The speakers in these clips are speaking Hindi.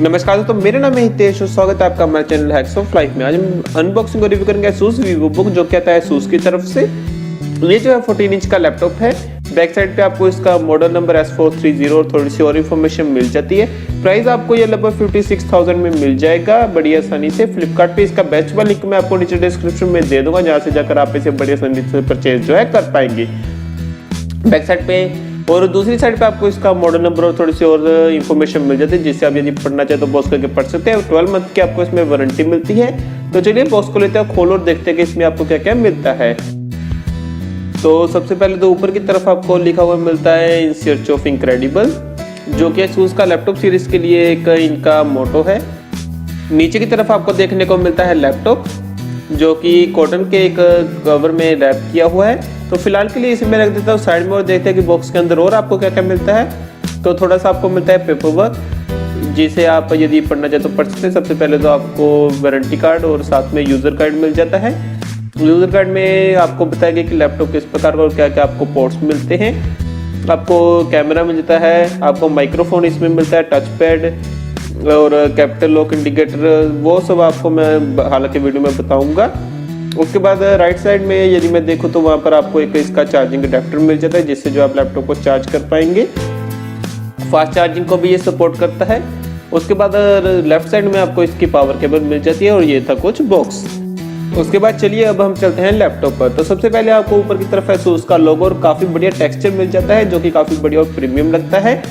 नमस्कार दोस्तों, मेरा नाम है हितेश और स्वागत है आपका हमारे चैनल हैक्स ऑफ लाइफ में। आज हम अनबॉक्सिंग और रिव्यू करेंगे Asus VivoBook जो क्या है Asus की तरफ से। ये जो है 14 इंच का लैपटॉप है। बैक साइड पे आपको इसका मॉडल नंबर S430 और थोड़ी सी और इन्फॉर्मेशन मिल जाती है। प्राइस आपको ये लगभग 56,000 में मिल जाएगा बड़ी आसानी से। फ्लिपकार्ट पे इसका बेस्ट वाला लिंक मैं आपको नीचे डिस्क्रिप्शन में दे दूंगा, जहाँ से जाकर आप इसे बड़ी आसानी से परचेज जो है कर पाएंगे। बैक साइड पे और दूसरी साइड पे आपको इसका मॉडल नंबर और थोड़ी सी और इन्फॉर्मेशन मिल जाती है, जिससे आप यदि पढ़ना चाहे तो बॉक्स करके पढ़ सकते हैं। 12 मंथ की आपको इसमें वारंटी मिलती है। तो चलिए बॉक्स को लेते हैं, खोल और देखते हैं कि इसमें आपको क्या क्या मिलता है। तो सबसे पहले तो ऊपर की तरफ आपको लिखा हुआ मिलता है इन सर्च ऑफ इनक्रेडिबल, जो कि Asus का लैपटॉप सीरीज के लिए एक इनका मोटो है। नीचे की तरफ आपको देखने को मिलता है लैपटॉप, जो कि कॉटन के एक कवर में रैप किया हुआ है। तो फिलहाल के लिए इसे मैं रख देता हूँ साइड में और देखते हैं कि बॉक्स के अंदर और आपको क्या क्या मिलता है। तो थोड़ा सा आपको मिलता है पेपर वर्क, जिसे आप यदि पढ़ना चाहे तो पढ़ सकते हैं। सबसे पहले तो आपको वारंटी कार्ड और साथ में यूजर कार्ड मिल जाता है। यूजर कार्ड में आपको बताया गया कि लैपटॉप किस प्रकार का और क्या क्या आपको पोर्ट्स मिलते हैं। आपको कैमरा मिल जाता है, आपको माइक्रोफोन इसमें मिलता है, टच पैड और कैपिटल लॉक इंडिकेटर, वो सब आपको मैं हालांकि वीडियो में बताऊंगा। उसके बाद राइट साइड में यदि मैं देखूं तो वहां पर आपको एक इसका चार्जिंग अडेप्टर मिल जाता है, जिससे जो आप लैपटॉप को चार्ज कर पाएंगे। फास्ट चार्जिंग को भी ये सपोर्ट करता है। उसके बाद लेफ्ट साइड में आपको इसकी पावर केबल मिल जाती है और ये था कुछ बॉक्स। उसके बाद चलिए अब हम चलते हैं लैपटॉप पर। तो सबसे पहले आपको ऊपर की तरफ Asus का लोगो और काफी बढ़िया टेक्सचर मिल जाता है, जो कि काफी बढ़िया और प्रीमियम लगता है।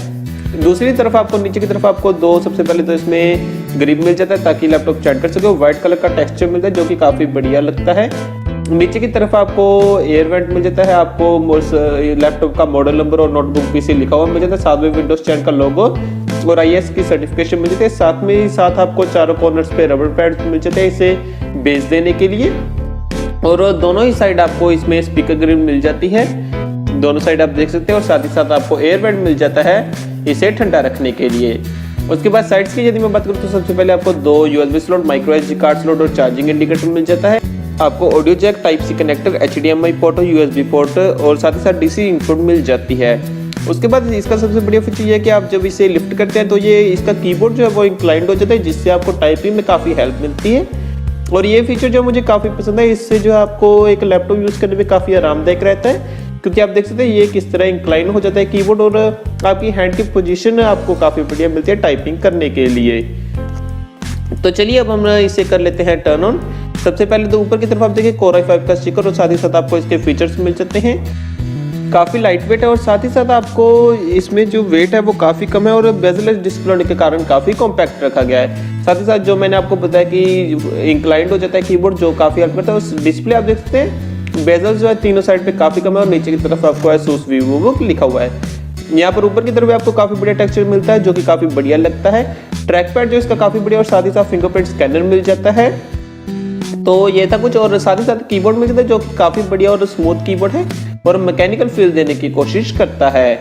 दूसरी तरफ आपको नीचे की तरफ आपको दो, सबसे पहले तो इसमें ग्रिप मिल जाता है ताकि लैपटॉप चार्ज कर सके। व्हाइट कलर का टेक्सचर मिलता है, जो कि काफी बढ़िया लगता है। नीचे की तरफ आपको एयर वेंट मिल जाता है। आपको लैपटॉप का मॉडल नंबर और नोटबुक पीसी लिखा हुआ मिल जाता है। साथ में विंडोज 10 का लोगो और IS की सर्टिफिकेशन मिल जाती है। साथ में साथ आपको चारों कॉर्नर्स पे रबर पैड मिल जाते हैं इसे बेस देने के लिए। और दोनों ही साइड आपको इसमें स्पीकर ग्रिल मिल जाती है, दोनों साइड आप देख सकते हैं। और साथ ही साथ आपको एयर वेंट मिल जाता है इसे ठंडा रखने के लिए। उसके बाद साइड्स की यदि मैं बात करूं तो सबसे पहले आपको दो USB slot, micro SD card slot और चार्जिंग इंडिकेटर मिल जाता है। आपको audio jack, type C connector, HDMI port और USB पोर्ट और साथ ही साथ DC इनपुट मिल जाती है। उसके बाद इसका सबसे बढ़िया फीचर ये है कि आप जब इसे लिफ्ट करते हैं तो ये इसका कीबोर्ड जो है वो इंक्लाइंड हो जाता है, जिससे आपको टाइपिंग में काफी हेल्प मिलती है। और ये फीचर जो मुझे काफी पसंद है, इससे जो है आपको एक लैपटॉप यूज करने में काफी आरामदायक रहता है, क्योंकि आप देख सकते हैं ये किस तरह इंक्लाइन हो जाता है कीबोर्ड और आपकी हैंड की पोजीशन आपको काफी बढ़िया मिलती है टाइपिंग करने के लिए। तो चलिए अब हम इसे कर लेते हैं टर्न ऑन। सबसे पहले तो ऊपर की तरफ आप देखिए Core i5 का स्टिकर और साथ ही साथ आपको इसके फीचर्स मिल जाते हैं। काफी लाइट वेट है और साथ ही साथ आपको इसमें जो वेट है वो काफी कम है और बेजलेस डिस्प्ले होने के कारण काफी कॉम्पैक्ट रखा गया है। साथ ही साथ जो मैंने आपको बताया कि इंक्लाइंड हो जाता है कीबोर्ड, जो काफी हेल्प करता है। उस डिस्प्ले आप देख सकते हैं बेजल जो है तीनों साइड पे काफी कम है और नीचे की तरफ आपको Asus VivoBook लिखा हुआ है। यहाँ पर ऊपर की तरफ आपको काफी बढ़िया टेक्सचर मिलता है, जो कि काफी बढ़िया लगता है। ट्रैक पैड जो इसका काफी बढ़िया और साथ ही साथ फिंगरप्रिंट स्कैनर मिल जाता है। तो ये था कुछ, और साथ ही साथ कीबोर्ड मिल जाता है, जो कि काफी बढ़िया और स्मूथ कीबोर्ड है और मैकेनिकल फील देने की कोशिश करता है।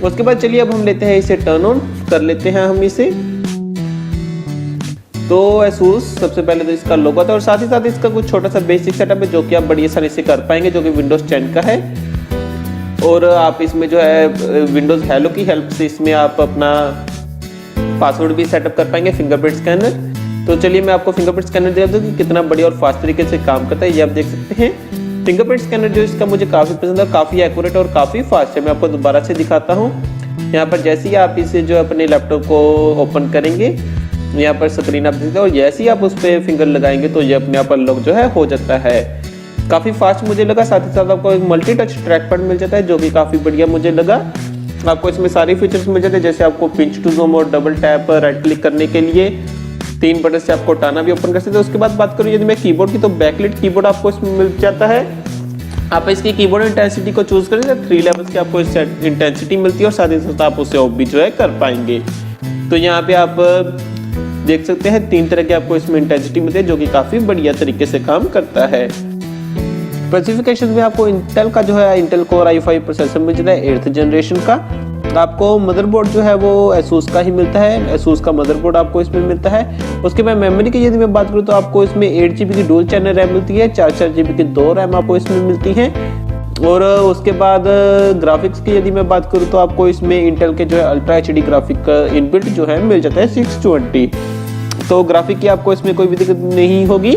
उसके बाद चलिए अब हम लेते हैं इसे टर्न ऑन कर लेते हैं हम इसे। तो Asus सबसे पहले तो इसका लोगो था और साथ ही साथ इसका कुछ छोटा सा बेसिक सेटअप है, जो कि आप बड़ी आसानी से कर पाएंगे, जो कि विंडोज 10 का है। और आप इसमें जो है विंडोज हेलो की हेल्प से इसमें आप अपना पासवर्ड भी सेटअप कर पाएंगे, फिंगरप्रिंट स्कैनर। तो चलिए मैं आपको फिंगरप्रिंट स्कैनर दे दूं कि कितना बढ़िया और फास्ट तरीके से काम करता है, ये आप देख सकते हैं। फिंगरप्रिंट स्कैनर जो इसका मुझे काफी पसंद है, काफी एक्यूरेट और काफी फास्ट है। मैं आपको दोबारा से दिखाता हूँ। यहाँ पर जैसे ही आप इसे जो अपने लैपटॉप को ओपन करेंगे, यहाँ पर स्क्रीन आप देखते हैं और जैसे ही आप उस पर फिंगर लगाएंगे तो ये अपने आप अनलॉक जो है हो जाता है। काफी फास्ट मुझे लगा। साथ ही साथ आपको एक मल्टी टच ट्रैक पैड मिल जाता है, जो कि काफी बढ़िया मुझे लगा। आपको इसमें सारे फीचर्स मिल जाते हैं, जैसे आपको पिंच टू ज़ूम और डबल टैप राइट क्लिक करने के लिए 3 बटन से आपको टाना भी ओपन कर सकते हैं। उसके बाद बात करूँ यदि मैं कीबोर्ड की, तो बैकलाइट कीबोर्ड आपको इसमें मिल जाता है। आप इसकी कीबोर्ड इंटेंसिटी को चूज करें तो 3 लेवल्स की आपको इंटेंसिटी मिलती है और साथ ही साथ आप उसे ऑफ भी जो है कर पाएंगे। तो यहाँ पे आप देख सकते हैं 3 तरह के आपको इसमें इंटेंसिटी मिलती है, जो कि काफी बढ़िया तरीके से काम करता है। स्पेसिफिकेशन में आपको इंटेल का जो है इंटेल Core i5 प्रोसेसर मिल जाता है 8th जनरेशन का। आपको मदरबोर्ड जो है वो Asus का ही मिलता है, Asus का मदरबोर्ड आपको इसमें मिलता है। उसके बाद मेमोरी की यदि मैं बात करूँ तो आपको इसमें 8 GB की डुअल चैनल रैम मिलती है, 4 GB की 2 रैम आपको इसमें मिलती है। और उसके बाद ग्राफिक्स की यदि मैं बात करूँ तो आपको इसमें इंटेल के जो है अल्ट्रा एचडी ग्राफिक इनबिल्ट जो है मिल जाता है 620। तो ग्राफिक की आपको इसमें कोई भी दिक्कत नहीं होगी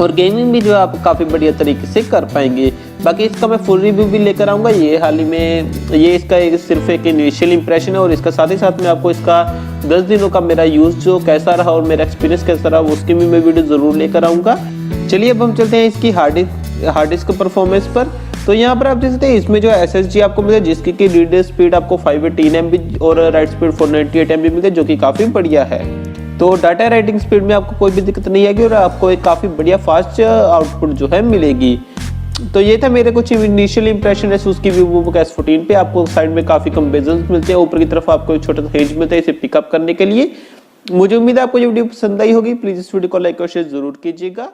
और गेमिंग भी जो है आप काफ़ी बढ़िया तरीके से कर पाएंगे। बाकी इसका मैं फुल रिव्यू भी लेकर आऊँगा। ये हाल ही में ये इसका सिर्फ एक इनिशियल इंप्रेशन है और इसका साथ ही साथ में आपको इसका 10 दिनों का मेरा यूज़ जो कैसा रहा और मेरा एक्सपीरियंस कैसा रहा उसकी भी मैं वीडियो ज़रूर लेकर आऊँगा। चलिए अब हम चलते हैं इसकी हार्ड डिस्क परफॉर्मेंस पर। तो यहाँ पर आप देख सकते हैं इसमें जो SSD आपको मिले जिसकी की रीड स्पीड आपको 518 MB और राइट स्पीड 498 MB मिलती है जो कि काफ़ी बढ़िया है। तो डाटा राइटिंग स्पीड में आपको कोई भी दिक्कत नहीं आएगी और आपको एक काफ़ी बढ़िया फास्ट आउटपुट जो है मिलेगी। तो ये था मेरे कुछ इनिशियल इंप्रेशन Asus की VivoBook S14 पे। आपको साइड में काफ़ी कम बेजल्स मिलते हैं, ऊपर की तरफ आपको एक छोटा सा हिंज मिलता है इसे पिकअप करने के लिए। मुझे उम्मीद है आपको ये वीडियो पसंद आई होगी। प्लीज़ इस वीडियो को लाइक और शेयर जरूर कीजिएगा।